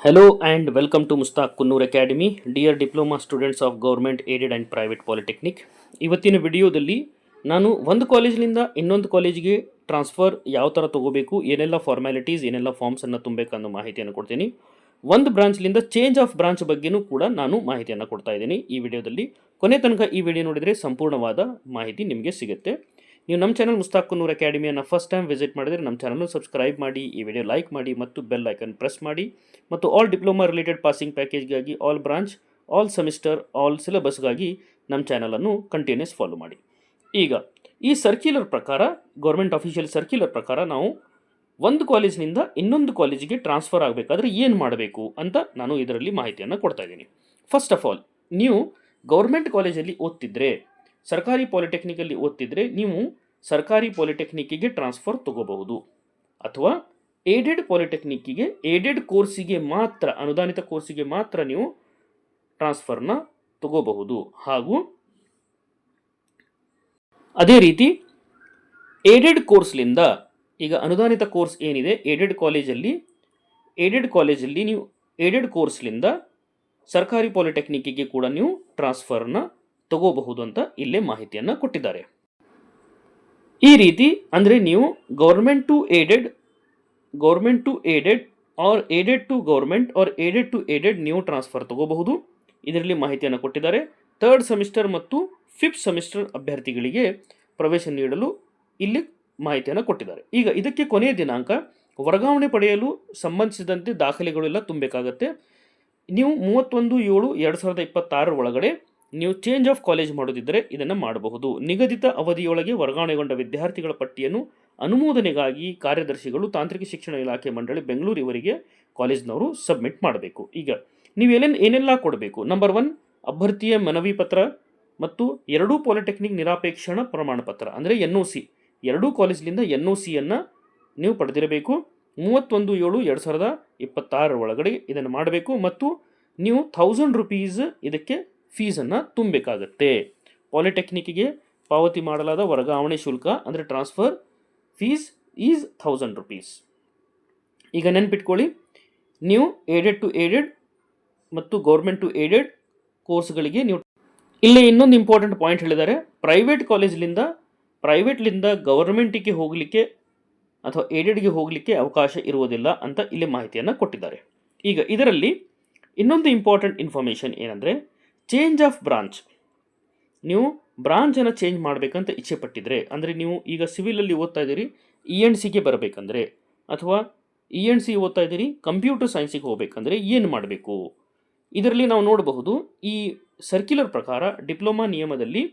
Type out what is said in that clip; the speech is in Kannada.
Hello and welcome to Mustaq Kunnur Academy. Dear diploma students of government aided and private polytechnic. ಇವತ್ತಿನ ವಿಡಿಯೋದಲ್ಲಿ ನಾನು ಒಂದು ಕಾಲೇಜಿನಿಂದ ಇನ್ನೊಂದು ಕಾಲೇಜಿಗೆ ಟ್ರಾನ್ಸ್ಫರ್ ಯಾವ ಥರ ತಗೋಬೇಕು, ಏನೆಲ್ಲ ಫಾರ್ಮ್ಯಾಲಿಟೀಸ್, ಏನೆಲ್ಲ ಫಾರ್ಮ್ಸನ್ನು ತುಂಬಬೇಕು ಅನ್ನೋ ಮಾಹಿತಿಯನ್ನು ಕೊಡ್ತೀನಿ. ಒಂದು ಬ್ರಾಂಚ್ಲಿಂದ ಚೇಂಜ್ ಆಫ್ ಬ್ರಾಂಚ್ ಬಗ್ಗೆನೂ ಕೂಡ ನಾನು ಮಾಹಿತಿಯನ್ನು ಕೊಡ್ತಾ ಇದ್ದೀನಿ ಈ ವಿಡಿಯೋದಲ್ಲಿ. ಕೊನೆ ತನಕ ಈ ವಿಡಿಯೋ ನೋಡಿದರೆ ಸಂಪೂರ್ಣವಾದ ಮಾಹಿತಿ ನಿಮಗೆ ಸಿಗುತ್ತೆ. ನೀವು ನಮ್ಮ ಚಾನಲ್ ಮುಸ್ತಾಕ್ ಕುನ್ನೂರ್ ಅಕಾಡೆಮಿಯನ್ನು ಫಸ್ಟ್ ಟೈಮ್ ವಿಸಿಟ್ ಮಾಡಿದರೆ ನಮ್ಮ ಚಾನಲ್ನ ಸಬ್ಸ್ಕ್ರೈಬ್ ಮಾಡಿ, ಈ ವಿಡಿಯೋ ಲೈಕ್ ಮಾಡಿ ಮತ್ತು ಬೆಲ್ ಐಕನ್ ಪ್ರೆಸ್ ಮಾಡಿ ಮತ್ತು ಆಲ್ ಡಿಪ್ಲೊಮಾ ರಿಲೇಟೆಡ್ ಪಾಸಿಂಗ್ ಪ್ಯಾಕೇಜ್ಗಾಗಿ, all branch, all semester, all ಸಿಲೆಬಸ್ಗಾಗಿ ನಮ್ಮ ಚಾನಲನ್ನು ಕಂಟಿನ್ಯೂಸ್ ಫಾಲೋ ಮಾಡಿ. ಈಗ ಈ ಸರ್ಕ್ಯುಲರ್ ಪ್ರಕಾರ, ಗೌರ್ಮೆಂಟ್ ಅಫಿಷಿಯಲ್ ಸರ್ಕ್ಯುಲರ್ ಪ್ರಕಾರ ನಾವು ಒಂದು ಕಾಲೇಜಿನಿಂದ ಇನ್ನೊಂದು ಕಾಲೇಜಿಗೆ ಟ್ರಾನ್ಸ್ಫರ್ ಆಗಬೇಕಾದ್ರೆ ಏನು ಮಾಡಬೇಕು ಅಂತ ನಾನು ಇದರಲ್ಲಿ ಮಾಹಿತಿಯನ್ನು ಕೊಡ್ತಾ ಇದ್ದೀನಿ. ಫಸ್ಟ್ ಆಫ್ ಆಲ್, ನೀವು ಗೌರ್ಮೆಂಟ್ ಕಾಲೇಜಲ್ಲಿ ಓದ್ತಿದ್ರೆ, ಸರ್ಕಾರಿ ಪಾಲಿಟೆಕ್ನಿಕಲ್ಲಿ ಓದ್ತಿದ್ರೆ ನೀವು ಸರ್ಕಾರಿ ಪಾಲಿಟೆಕ್ನಿಕ್ಕಿಗೆ ಟ್ರಾನ್ಸ್ಫರ್ ತಗೋಬಹುದು, ಅಥವಾ ಏಡೆಡ್ ಪಾಲಿಟೆಕ್ನಿಕ್ಕಿಗೆ, ಏಡೆಡ್ ಕೋರ್ಸಿಗೆ ಮಾತ್ರ, ಅನುದಾನಿತ ಕೋರ್ಸಿಗೆ ಮಾತ್ರ ನೀವು ಟ್ರಾನ್ಸ್ಫರ್ನ ತಗೋಬಹುದು. ಹಾಗೂ ಅದೇ ರೀತಿ ಏಡೆಡ್ ಕೋರ್ಸ್ಲಿಂದ, ಈಗ ಅನುದಾನಿತ ಕೋರ್ಸ್ ಏನಿದೆ ಏಡೆಡ್ ಕಾಲೇಜಲ್ಲಿ ನೀವು ಏಡೆಡ್ ಕೋರ್ಸ್ಲಿಂದ ಸರ್ಕಾರಿ ಪಾಲಿಟೆಕ್ನಿಕ್ಕಿಗೆ ಕೂಡ ನೀವು ಟ್ರಾನ್ಸ್ಫರ್ನ ತಗೋಬಹುದು ಅಂತ ಇಲ್ಲೇ ಮಾಹಿತಿಯನ್ನು ಕೊಟ್ಟಿದ್ದಾರೆ. ಈ ರೀತಿ ಅಂದರೆ ನೀವು government to aided or aided to government or aided to aided ನೀವು ಟ್ರಾನ್ಸ್ಫರ್ ತಗೋಬಹುದು. ಇದರಲ್ಲಿ ಮಾಹಿತಿಯನ್ನು ಕೊಟ್ಟಿದ್ದಾರೆ. 3rd ಸೆಮಿಸ್ಟರ್ ಮತ್ತು 5th ಸೆಮಿಸ್ಟರ್ ಅಭ್ಯರ್ಥಿಗಳಿಗೆ ಪ್ರವೇಶ ನೀಡಲು ಇಲ್ಲಿ ಮಾಹಿತಿಯನ್ನು ಕೊಟ್ಟಿದ್ದಾರೆ. ಈಗ ಇದಕ್ಕೆ ಕೊನೆಯ ದಿನಾಂಕ, ವರ್ಗಾವಣೆ ಪಡೆಯಲು ಸಂಬಂಧಿಸಿದಂತೆ ದಾಖಲೆಗಳೆಲ್ಲ ತುಂಬಬೇಕಾಗತ್ತೆ. ನೀವು 31/7/2026 ಒಳಗಡೆ ನೀವು ಚೇಂಜ್ ಆಫ್ ಕಾಲೇಜ್ ಮಾಡೋದಿದ್ದರೆ ಇದನ್ನು ಮಾಡಬಹುದು. ನಿಗದಿತ ಅವಧಿಯೊಳಗೆ ವರ್ಗಾವಣೆಗೊಂಡ ವಿದ್ಯಾರ್ಥಿಗಳ ಪಟ್ಟಿಯನ್ನು ಅನುಮೋದನೆಗಾಗಿ ಕಾರ್ಯದರ್ಶಿಗಳು, ತಾಂತ್ರಿಕ ಶಿಕ್ಷಣ ಇಲಾಖೆ ಮಂಡಳಿ, ಬೆಂಗಳೂರು ಇವರಿಗೆ ಕಾಲೇಜ್ನವರು ಸಬ್ಮಿಟ್ ಮಾಡಬೇಕು. ಈಗ ನೀವು ಏನೆಲ್ಲ ಕೊಡಬೇಕು? ನಂಬರ್ 1, ಅಭ್ಯರ್ಥಿಯ ಮನವಿ ಪತ್ರ ಮತ್ತು 2 ಪಾಲಿಟೆಕ್ನಿಕ್ ನಿರಾಪೇಕ್ಷಣ ಪ್ರಮಾಣ ಪತ್ರ ಅಂದರೆ NOC, 2 ಕಾಲೇಜ್ಲಿಂದ NOCಯನ್ನು ನೀವು ಪಡೆದಿರಬೇಕು. 31/7/2026 ಒಳಗಡೆ ಇದನ್ನು ಮಾಡಬೇಕು. ಮತ್ತು ನೀವು 1000 ರೂಪೀಸ್ ಇದಕ್ಕೆ ಫೀಸನ್ನು ತುಂಬಬೇಕಾಗತ್ತೆ. ಪಾಲಿಟೆಕ್ನಿಕ್ಕಿಗೆ ಪಾವತಿ ಮಾಡಲಾದ ವರ್ಗಾವಣೆ ಶುಲ್ಕ ಅಂದರೆ ಟ್ರಾನ್ಸ್ಫರ್ ಫೀಸ್ ಈಸ್ 1000 ರೂಪೀಸ್. ಈಗ ನೆನ್ಪಿಟ್ಕೊಳ್ಳಿ, ನೀವು ಏಡೆಡ್ ಟು ಏಡೆಡ್ ಮತ್ತು ಗೌರ್ಮೆಂಟ್ ಟು ಏಡೆಡ್ ಕೋರ್ಸ್ಗಳಿಗೆ ನೀವು, ಇಲ್ಲಿ ಇನ್ನೊಂದು ಇಂಪಾರ್ಟೆಂಟ್ ಪಾಯಿಂಟ್ ಹೇಳಿದ್ದಾರೆ. ಪ್ರೈವೇಟ್ಲಿಂದ ಗವರ್ಮೆಂಟಿಗೆ ಹೋಗಲಿಕ್ಕೆ ಅಥವಾ ಏಡೆಡ್ಗೆ ಹೋಗಲಿಕ್ಕೆ ಅವಕಾಶ ಇರುವುದಿಲ್ಲ ಅಂತ ಇಲ್ಲಿ ಮಾಹಿತಿಯನ್ನು ಕೊಟ್ಟಿದ್ದಾರೆ. ಈಗ ಇದರಲ್ಲಿ ಇನ್ನೊಂದು ಇಂಪಾರ್ಟೆಂಟ್ ಇನ್ಫಾರ್ಮೇಷನ್ ಏನಂದರೆ, ಚೇಂಜ್ ಆಫ್ ಬ್ರಾಂಚ್. ನೀವು ಬ್ರಾಂಚನ್ನು ಚೇಂಜ್ ಮಾಡಬೇಕಂತ ಇಚ್ಛೆ ಪಟ್ಟಿದ್ರೆ, ಅಂದರೆ ನೀವು ಈಗ ಸಿವಿಲಲ್ಲಿ ಓದ್ತಾ ಇದ್ದೀರಿ, ENCಗೆ ಬರಬೇಕಂದ್ರೆ, ಅಥವಾ ENC ಓದ್ತಾ ಇದ್ದೀರಿ ಕಂಪ್ಯೂಟರ್ ಸೈನ್ಸಿಗೆ ಹೋಗಬೇಕಂದ್ರೆ ಏನು ಮಾಡಬೇಕು? ಇದರಲ್ಲಿ ನಾವು ನೋಡಬಹುದು, ಈ ಸರ್ಕ್ಯುಲರ್ ಪ್ರಕಾರ ಡಿಪ್ಲೊಮಾ ನಿಯಮದಲ್ಲಿ